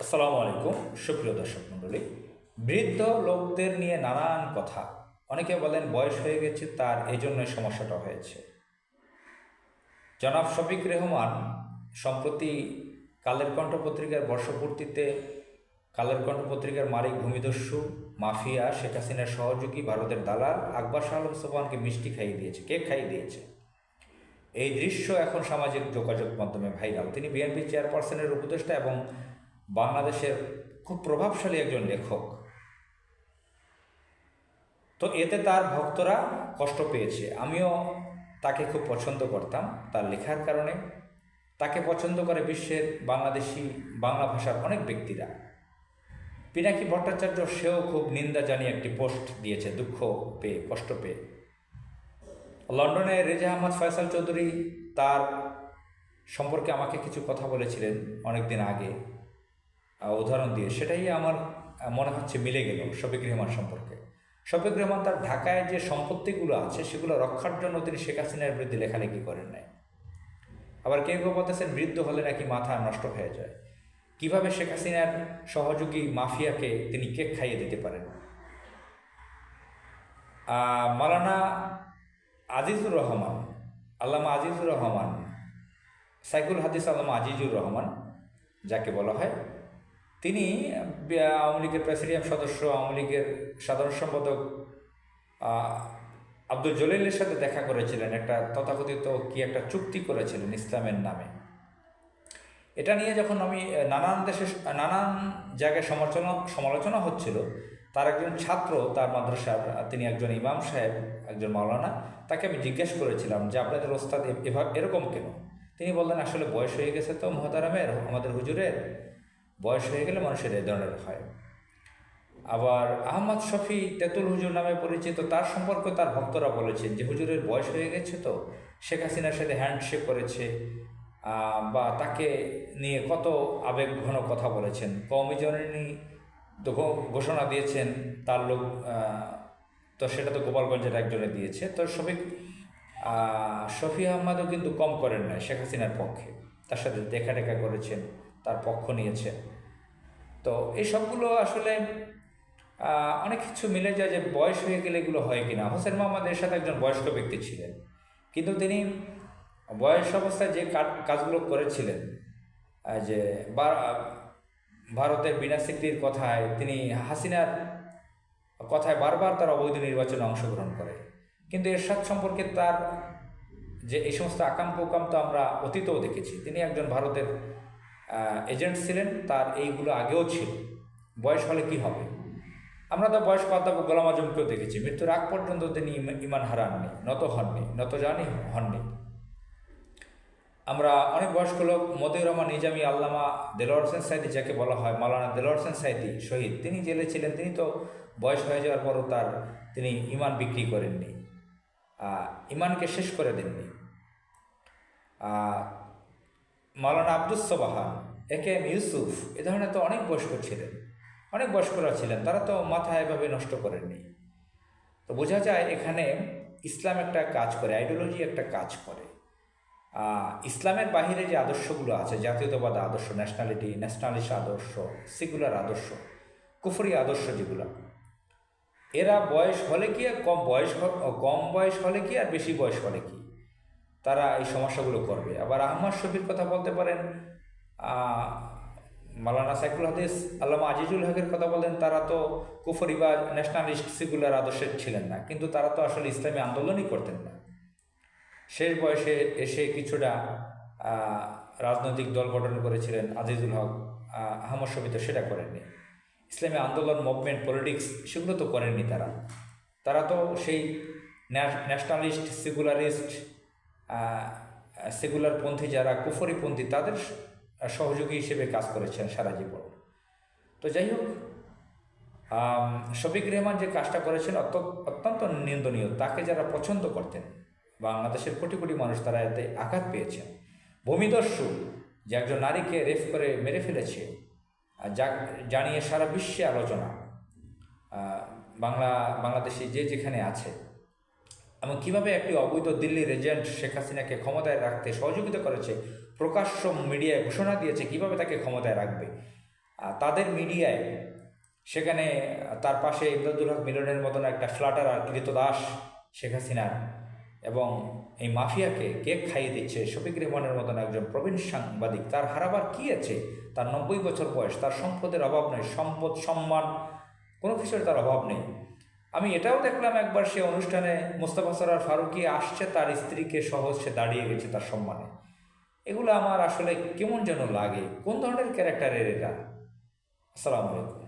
আসসালামু আলাইকুম সুপ্রিয় দর্শক মণ্ডলী। বৃদ্ধ লোকদের নিয়ে নানান কথা। অনেকে বলেন বয়স হয়ে গেছে, তার এই জন্যই সমস্যাটা হয়েছে। জনাব শফিক রেহমান সম্প্রতি কালের কণ্ঠ পত্রিকার বর্ষপূর্তিতে কালের কণ্ঠ পত্রিকার মালিক ভূমিদস্যু মাফিয়া শেখ হাসিনার সহযোগী ভারতের দালাল আকবর শাহ আলম সোবহানকে মিষ্টি খাইয়ে দিয়েছে, কেক খাইয়ে দিয়েছে। এই দৃশ্য এখন সামাজিক যোগাযোগ মাধ্যমে ভাইরাল। তিনি বিএনপি চেয়ারপারসনের উপদেষ্টা এবং বাংলাদেশের খুব প্রভাবশালী একজন লেখক। তো এতে তার ভক্তরা কষ্ট পেয়েছে। আমিও তাকে খুব পছন্দ করতাম তার লেখার কারণে। তাকে পছন্দ করে বিশ্বের বাংলা ভাষার অনেক ব্যক্তিরা। পিনাকি ভট্টাচার্য সেও খুব নিন্দা জানিয়ে একটি পোস্ট দিয়েছে, দুঃখ পেয়ে, কষ্ট পেয়ে। লন্ডনে রেজা আহমদ ফয়সাল চৌধুরী তার সম্পর্কে আমাকে কিছু কথা বলেছিলেন অনেক দিন আগে, উদাহরণ দিয়ে। সেটাই আমার মনে হচ্ছে মিলে গেল শফিক রেহমান সম্পর্কে। শফিক রেহমান তার ঢাকায় যে সম্পত্তিগুলো আছে সেগুলো রক্ষার জন্য তিনি শেখ হাসিনার বিরুদ্ধে লেখালেখি করেন নাই। আবার কেউ কেউ বলতেছেন বৃদ্ধ হলে নাকি মাথা নষ্ট হয়ে যায়। কিভাবে শেখ হাসিনার সহযোগী মাফিয়াকে তিনি কেক খাইয়ে দিতে পারেন? মাওলানা আজিজুর রহমান, আল্লামা আজিজুর রহমান, সাইকুল হাদিস আল্লামা আজিজুর রহমান যাকে বলা হয়, তিনি আওয়ামী লীগের প্রেসিডিয়াম সদস্য, আওয়ামী লীগের সাধারণ সম্পাদক আব্দুল জলিলের সাথে দেখা করেছিলেন। একটা তথাকথিত কি একটা চুক্তি করেছিলেন ইসলামের নামে। এটা নিয়ে যখন আমি নানান জায়গায় সমালোচনা হচ্ছিল, তার একজন ছাত্র, তার মাদ্রাসার তিনি একজন ইমাম সাহেব, একজন মাওলানা, তাকে আমি জিজ্ঞেস করেছিলাম যে আপনাদের ওস্তাদ এরকম কেন? তিনি বললেন আসলে বয়স হয়ে গেছে তো মোহতারামের, আমাদের হুজুরের বয়স হয়ে গেলে মানুষের এই ধরনের হয়। আবার আহমদ শফি তেতুল হুজুর নামে পরিচিত, তার সম্পর্কে তার ভক্তরা বলেছেন যে হুজুরের বয়স হয়ে গেছে তো, শেখ হাসিনার সাথে হ্যান্ডশেক করেছে, বা তাকে নিয়ে কত আবেগ ঘন কথা বলেছেন। কওমি জননী তো ঘোষণা দিয়েছেন তার লোক, তো সেটা তো গোপালগঞ্জের একজনে দিয়েছে। তো শফি আহমদও কিন্তু কম করেন নাই শেখ হাসিনার পক্ষে, তার সাথে দেখা টেকা করেছেন, তার পক্ষ নিয়েছেন। তো এই সবগুলো আসলে অনেক কিছু মিলে যায় যে বয়স হয়ে গেলে এগুলো হয় কিনা। হোসেন মোহাম্মদ এরশাদ একজন বয়স্ক ব্যক্তি ছিলেন, কিন্তু তিনি বয়স অবস্থায় যে কাজগুলো করেছিলেন, যে ভারতের বিনা স্বীকৃতির কথায়, তিনি হাসিনার কথায় বারবার তার অবৈধ নির্বাচনে অংশগ্রহণ করে। কিন্তু এরশাদ সম্পর্কে তার যে এই সমস্ত আকাম কুকাম তো আমরা অতীতেও দেখেছি। তিনি একজন ভারতের এজেন্ট ছিলেন, তার এইগুলো আগেও ছিল। বয়স হলে কি হবে? আমরা তো বয়স্ক অধ্যাপক গোলাম আজমকেও দেখেছি, মৃত্যুর আগ পর্যন্ত তিনি ইমান হারাননি, নতজানি হননি। আমরা অনেক বয়স্ক লোক, মতিউর রহমান নিজামী, আল্লামা দেলোয়ার হোসেন সাইদি যাকে বলা হয়, মাওলানা দেলোয়ার হোসেন সাইদি শহীদ, তিনি জেলে ছিলেন। তিনি তো বয়স হয়ে যাওয়ার পরও তিনি ইমান বিক্রি করেননি, ইমানকে শেষ করে দেননি। মাওলানা আব্দুস সোবাহান, একে এম ইউসুফ, এ ধরনের তো অনেক বয়স্করা ছিলেন, তারা তো মাথা এভাবে নষ্ট করেননি। তো বোঝা যায় এখানে ইসলাম একটা কাজ করে, আইডিওলজি একটা কাজ করে। ইসলামের বাহিরে যে আদর্শগুলো আছে, জাতীয়তাবাদ আদর্শ, ন্যাশনালিস্ট আদর্শ, সেকুলার আদর্শ, কুফরি আদর্শ যেগুলো, এরা বয়স হলে কি আর কম বয়স হলে কি আর বেশি বয়স হলে কি, তারা এই সমস্যাগুলো করবে। আবার আহমদ শফির কথা বলতে পারেন, মাওলানা সাইকুল হাদিস আল্লামা আজিজুল হকের কথা বলেন, তারা তো কুফরি বা ন্যাশনালিস্ট সেকুলার আদর্শের ছিলেন না, কিন্তু তারা তো আসলে ইসলামী আন্দোলনই করতেন না। শেষ বয়সে এসে কিছুটা রাজনৈতিক দল গঠন করেছিলেন আজিজুল হক, আহমদ শফি তো সেটা করেননি। ইসলামী আন্দোলন, মুভমেন্ট, পলিটিক্স সেগুলো তো করেননি তারা তো সেই ন্যাশনালিস্ট, সেকুলারপন্থী যারা কুফরিপন্থী, তাদের সহযোগী হিসেবে কাজ করেছেন সারা জীবন। তো যাই হোক, শফিক রেহমান যে কাজটা করেছেন অত্যন্ত নিন্দনীয়। তাকে যারা পছন্দ করতেন, বাংলাদেশের কোটি কোটি মানুষ, তারা এতে আঘাত পেয়েছেন। ভূমিদস্যু যে একজন নারীকে রেপ করে মেরে ফেলেছে, জানিয়ে সারা বিশ্বে আলোচনা, বাংলাদেশি যে যেখানে আছে, এবং কীভাবে একটি অবৈধ দিল্লির এজেন্ট শেখ হাসিনাকে ক্ষমতায় রাখতে সহযোগিতা করেছে, প্রকাশ্য মিডিয়ায় ঘোষণা দিয়েছে কীভাবে তাকে ক্ষমতায় রাখবে। তাদের মিডিয়ায় সেখানে তার পাশে ইমদাদুল হক মিলনের মতন একটা ফ্ল্যাটার কৃতদাস শেখ হাসিনার, এবং এই মাফিয়াকে কেক খাইয়ে দিচ্ছে শফিক রেহমানের মতন একজন প্রবীণ সাংবাদিক। তার হারাবার কী আছে? তার 90 বছর বয়স, তার সম্পদের অভাব নেই, সম্পদ সম্মান কোনো কিছুর তার অভাব নেই। আমি এটাও দেখলাম একবার সে অনুষ্ঠানে মোস্তফা সরোয়ার ফারুকী আসছে, তার স্ত্রীকে সহ সে দাঁড়িয়ে গেছে তার সম্মানে। এগুলো আমার আসলে কেমন যেন লাগে, কোন ধরনের ক্যারেক্টারের এরা। আসসালামু আলাইকুম।